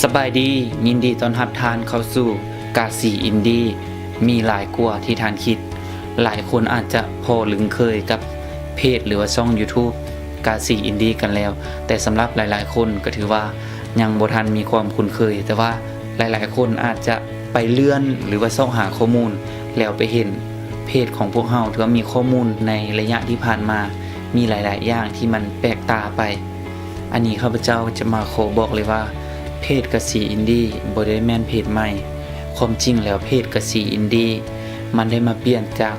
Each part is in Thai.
สบายดียินดีต้อนรับทานเข้าสู่กาสีอินดี้มีหลายกว่าที่ทานคิดหลายคนอาจจะพอลึงเคยกับเพจหรือว่าช่อง YouTube กาสีอินดี้กันแล้วแต่สำหรับหลายๆคนก็ถือว่ายังบ่ทันมีความคุ้นเคยแต่ว่าหลายๆคนอาจจะไปเลื่อนหรือว่าเสาะหาข้อมูลแล้วไปเห็นเพจของพวกเราถือว่ามีข้อมูลในระยะที่ผ่านมามีหลายๆอย่างที่มันแปลกตาไปอันนี้ข้าพเจ้าจะมาขอบอกเลยว่าเพจกสีอินดี้บ่ได้แม่นเพจใหม่ความจริงแล้วเพจกสีอินดี้มันได้มาเปลี่ยนจาก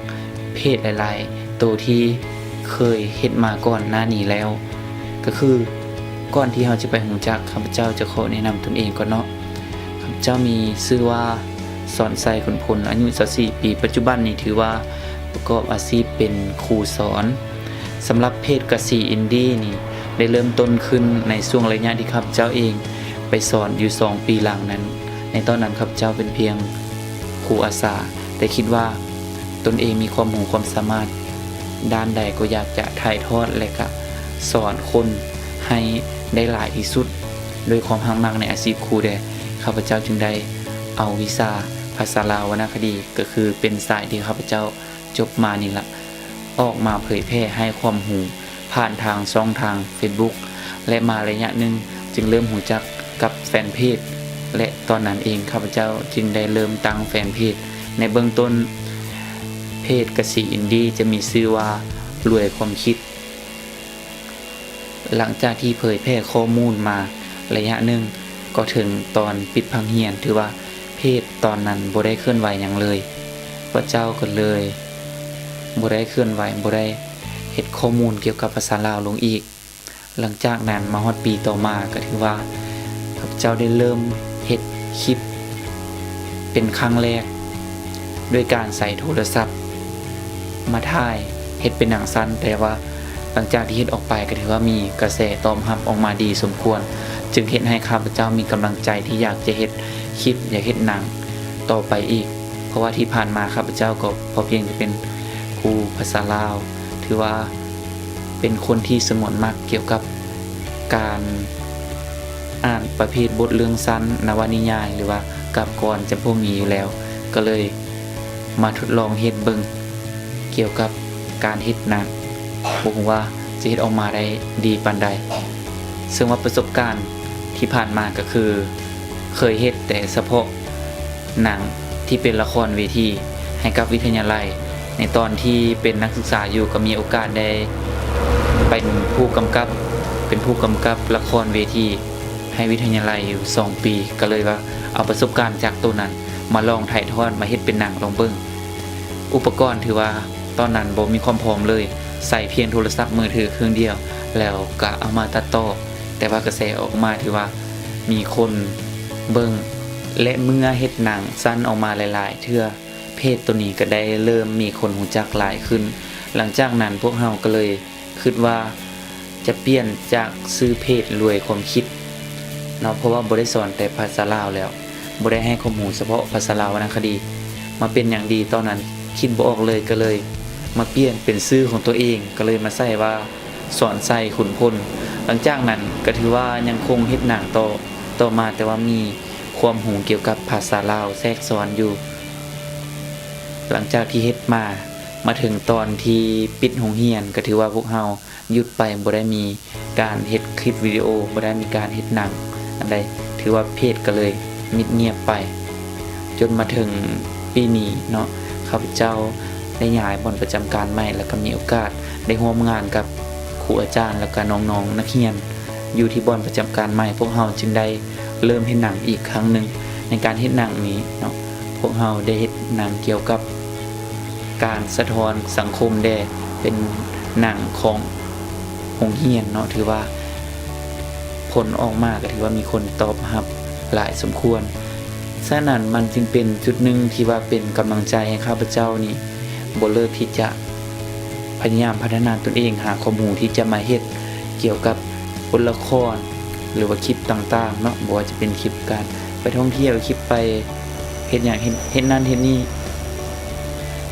เพจหลายๆตัวที่เคยเฮ็ดมาก่อนหน้านี้แล้วก็คือก่อนที่เราจะไปรู้จักข้าพเจ้าจะขอแนะนำตนเองก่อนเนาะข้าพเจ้ามีชื่อว่าสอนไซขุนพลอายุ24ปีปัจจุบันนี้ถือว่าประกอบอาชีพเป็นครูสอนสำหรับเพจกสีอินดี้นี่ได้เริ่มต้นขึ้นในช่วงระยะที่ข้าพเจ้าเองไปสอนอยู่2ปีหลังนั้นในตอนนั้นข้าพเจ้าเป็นเพียงครูอาสาแต่คิดว่าตนเองมีความรู้ความสามารถด้านใดก็อยากจะถ่ายทอดและก็สอนคนให้ได้หลายที่สุดโดยความหักมักในอาชีพครูข้าพเจ้าจึงได้เอาวิชาภาษาลาววรรณคดีก็คือเป็นสายที่ข้าพเจ้าจบมานี่ละออกมาเผยแพร่ให้ความรู้ผ่านทางช่องทาง Facebook และมาระยะหนึ่งจึงเริ่มรู้จักกับแฟนเพจและตอนนั้นเองข้าพเจ้าจึงได้เริ่มตั้งแฟนเพจในเบื้องต้นเพจกสีอินดี้จะมีชื่อว่ารวยความคิดหลังจากที่เผยแพร่ข้อมูลมาระยะหนึ่งก็ถึงตอนปิดพังเหียนถือว่าเพจตอนนั้นบ่ได้เคลื่อนไหวหยังเลยพระเจ้าก็เลยบ่ได้เคลื่อนไหวบ่ได้เฮ็ดข้อมูลเกี่ยวกับภาษาลาวลงอีกหลังจากนั้นมาฮอดปีต่อมาก็ถือว่าข้าพเจ้าได้เริ่มเฮ็ดคลิปเป็นครั้งแรกด้วยการใส่โทรศัพท์มาถ่ายเฮ็ดเป็นหนังสั้นแต่ว่าหลังจากที่เฮ็ดออกไปก็ถือว่ามีกระแสตอบรับออกมาดีสมควรจึงเฮ็ดให้ข้าพเจ้ามีกำลังใจที่อยากจะเฮ็ดคลิปอยากเฮ็ดหนังต่อไปอีกเพราะว่าที่ผ่านมาข้าพเจ้าก็พอเพียงจะเป็นครูภาษาลาวถือว่าเป็นคนที่สงวนมากเกี่ยวกับการอ่านประเภทบทเรื่องสั้นนวนิยายหรือว่ากับกรจำพวกนี้อยู่แล้วก็เลยมาทดลองเฮ็ดเบิ่งเกี่ยวกับการเฮ็ดหนังบ่ฮู้ว่าจะเฮ็ดออกมาได้ดีปานใดซึ่งว่าประสบการณ์ที่ผ่านมาก็คือเคยเฮ็ดแต่เฉพาะหนังที่เป็นละครเวทีให้กับวิทยาลัยในตอนที่เป็นนักศึกษาอยู่ก็มีโอกาสได้เป็นผู้กำกับละครเวทีให้วิทยาลัยอยู่2ปีก็เลยว่าเอาประสบการณ์จากตัวนั้นมาลองถ่ายทอดมาเฮ็ดเป็นหนังลองเบิ่งอุปกรณ์ถือว่าตอนนั้นบ่มีความพร้อมเลยใส่เพียงโทรศัพท์มือถือเครื่องเดียวแล้วก็เอามาตัดต่อแต่ว่ากระแสออกมาถือว่ามีคนเบิ่งและเมื่อเฮ็ดหนังสั้นออกมาหลายๆเทื่อเพจตัวนี้ก็ได้เริ่มมีคนรู้จักหลายขึ้นหลังจากนั้นพวกเราก็เลยคิดว่าจะเปลี่ยนจากชื่อเพจรวยความคิดเนาะเพราะว่าบ่ได้สอนแต่ภาษาลาวแล้วบ่ได้ให้ข้อมูลเฉพาะภาษาลาววรรณคดีมาเป็นอย่างดีตอนนั้นคิดบ่ออกเลยก็เลยมาเปลี่ยนเป็นชื่อของตัวเองก็เลยมาใส่ว่าสอนไซขุนพลหลังจากนั้นก็ถือว่ายังคงเฮ็ดหนังต่อมาแต่ว่ามีความรู้เกี่ยวกับภาษาลาวแทรกซ้อนอยู่หลังจากที่เฮ็ดมาถึงตอนที่ปิดโรงเรียนก็ถือว่าพวกเราหยุดไปบ่ได้มีการเฮ็ดคลิปวิดีโอบ่ได้มีการเฮ็ดหนังอันใดถือว่าเพจก็เลยมิดเงียบไปจนมาถึงปีนี้เนาะข้าพเจ้าได้ย้ายบ่อนประจำการใหม่แล้วก็มีโอกาสได้ร่วมงานกับครูอาจารย์แล้วก็น้องๆนักเรียนอยู่ที่บ่อนประจำการใหม่พวกเราจึงได้เริ่มเฮ็ดหนังอีกครั้งนึงในการเฮ็ดหนังนี้เนาะพวกเราได้เฮ็ดหนังเกี่ยวกับการสะท้อนสังคมเป็นหนังของโรงเรียนเนาะถือว่าผลออกมาก็ถือว่ามีคนตอบรับหลายสมควรฉะนั้นมันจึงเป็นจุดหนึ่งที่ว่าเป็นกำลังใจให้ข้าพเจ้านี่บ่เลิกที่จะพยายามพัฒนาตนเองหาข้อมูลที่จะมาเฮ็ดเกี่ยวกับบทละครหรือว่าคลิปต่างๆเนาะบ่ว่าจะเป็นคลิปการไปท่องเที่ยวคลิปไปเฮ็ดหยังเฮ็ดนั่นเฮ็ดนี่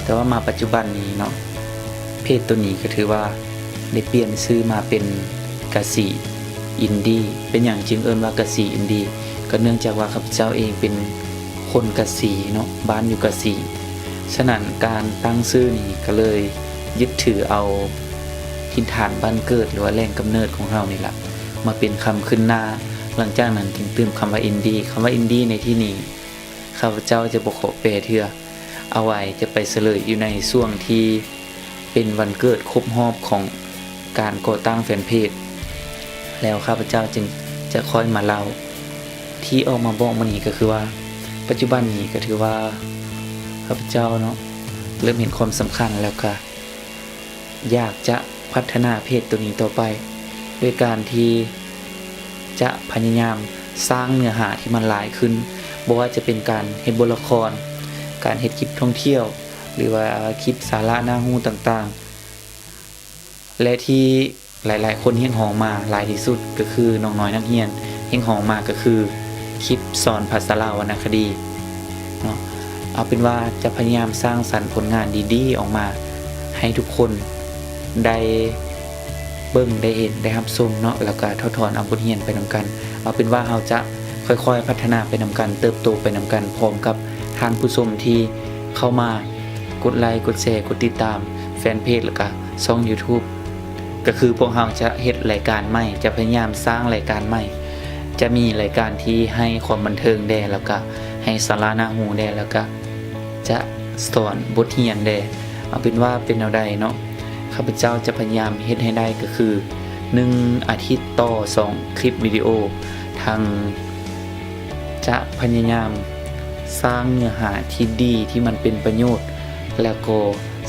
แต่ว่ามาปัจจุบันนี้เนาะเพจตัวนี้ก็ถือว่าได้เปลี่ยนชื่อมาเป็นกสีอินดี้เป็นอย่างจึงเอิ้นว่ากสีอินดี้ก็ ก็เนื่องจากว่าข้าพเจ้าเองเป็นคนกษีเนาะบ้านอยู่กษีฉะนั้นการตั้งชื่อนี่ก็เลยยึดถือเอาถิ่นฐานบ้านเกิดหรือว่าแหล่งกำเนิดของเรานี่แหละมาเป็นคำขึ้นหน้าหลังจากนั้นจึงเติมคำว่าอินดี้คำว่าอินดี้ในที่นี้ข้าพเจ้าจะบอกขอแปลเถื่อเอาไว้จะไปเฉลยอยู่ในช่วงที่เป็นวันเกิดครบรอบของการก่อตั้งแฟนเพจแล้วข้าพเจ้าจึงจะค่อยมาเล่าที่ออกมาบอกมานี้ก็คือว่าปัจจุบันนี้ก็ถือว่าข้าพเจ้าเนาะเริ่มเห็นความสำคัญแล้วก็อยากจะพัฒนาเพจตัวนี้ต่อไปด้วยการที่จะพยายามสร้างเนื้อหาที่มันหลายขึ้นบ่ว่าจะเป็นการเฮ็ดบทละครการเฮ็ดคลิปท่องเที่ยวหรือว่าคลิปสาระน่ารู้ต่างๆและที่หลายๆคนเฮียงหองมาหลายที่สุดก็คือน้องน้อยนักเรียนเฮียงหองมาก็คือคลิปสอนภาษาลาววรรณคดีเนาะเอาเป็นว่าจะพยายามสร้างสรรค์ผลงานดีๆออกมาให้ทุกคนได้เบิ่งได้เห็นได้รับชมเนาะแล้วก็ทอดถอนเอาบทเรียนไปนำกันเอาเป็นว่าเราจะค่อยๆพัฒนาไปนำกันเติบโตไปนำกันพร้อมกับท่านผู้ชมที่เข้ามากดไลค์กดแชร์กดติดตามแฟนเพจแล้วก็ช่อง YouTube ก็คือพวกเราจะเฮ็ดรายการใหม่จะพยายามสร้างรายการใหม่จะมีรายการที่ให้ความบันเทิงแด่แล้วก็ให้สาระน่ารู้แด่แล้วก็จะสอนบทเรียนแด่เอาเป็นว่าเป็นแนวใดเนาะข้าพเจ้าจะพยายามเฮ็ดให้ได้ก็คือ1อาทิตย์ต่อ2คลิปวิดีโอทางจะพยายามสร้างเนื้อหาที่ดีที่มันเป็นประโยชน์แล้วก็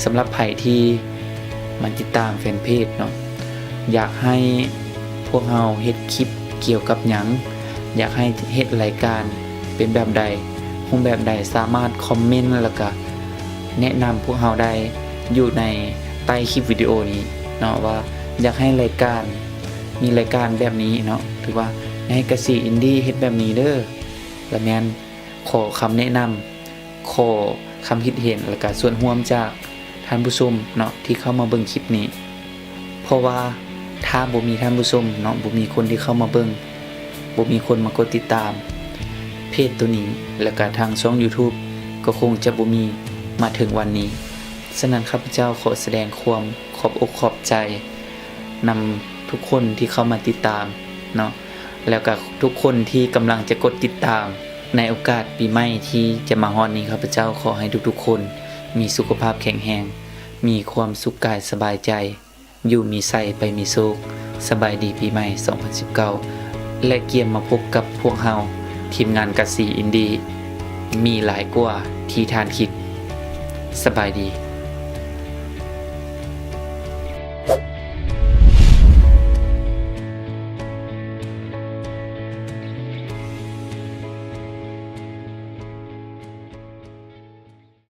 สำหรับใครที่มันติดตามแฟนเพจเนาะอยากให้พวกเราเฮ็ดคลิปเกี่ยวกับหยังอยากให้เฮ็ดรายการเป็นแบบใดรูปแบบใดสามารถคอมเมนต์แล้วก็แนะนำพวกเราได้อยู่ในใต้คลิปวิดีโอนี้เนาะว่าอยากให้รายการมีรายการแบบนี้เนาะหรือว่าให้กษีอินดี้เฮ็ดแบบนี้เด้อแล้วแม่นขอคำแนะนำขอคำคิดเห็นแล้วก็ส่วนร่วมจากท่านผู้ชมเนาะที่เข้ามาเบิ่งคลิปนี้เพราะว่าถ้าบ่มีท่านผู้ชมเนาะบ่มีคนที่เข้ามาเบิ่งบ่มีคนมากดติดตามเพจตัวนี้แล้วก็ทางช่อง YouTube ก็คงจะบ่มีมาถึงวันนี้ฉะนั้นข้าพเจ้าขอแสดงความขอบอกขอบใจนำทุกคนที่เข้ามาติดตามเนาะแล้วก็ทุกคนที่กำลังจะกดติดตามในโอกาสปีใหม่ที่จะมาฮอดนี้ข้าพเจ้าขอให้ทุกๆคนมีสุขภาพแข็งแรงมีความสุขกายสบายใจอยู่มีใส่ไปมีสุขสบายดีปีใหม่2019และเกียมมาพบกับพวกเฮาทีมงานกษีอินดี้มีหลายกว่าที่ท่านคิดสบายดี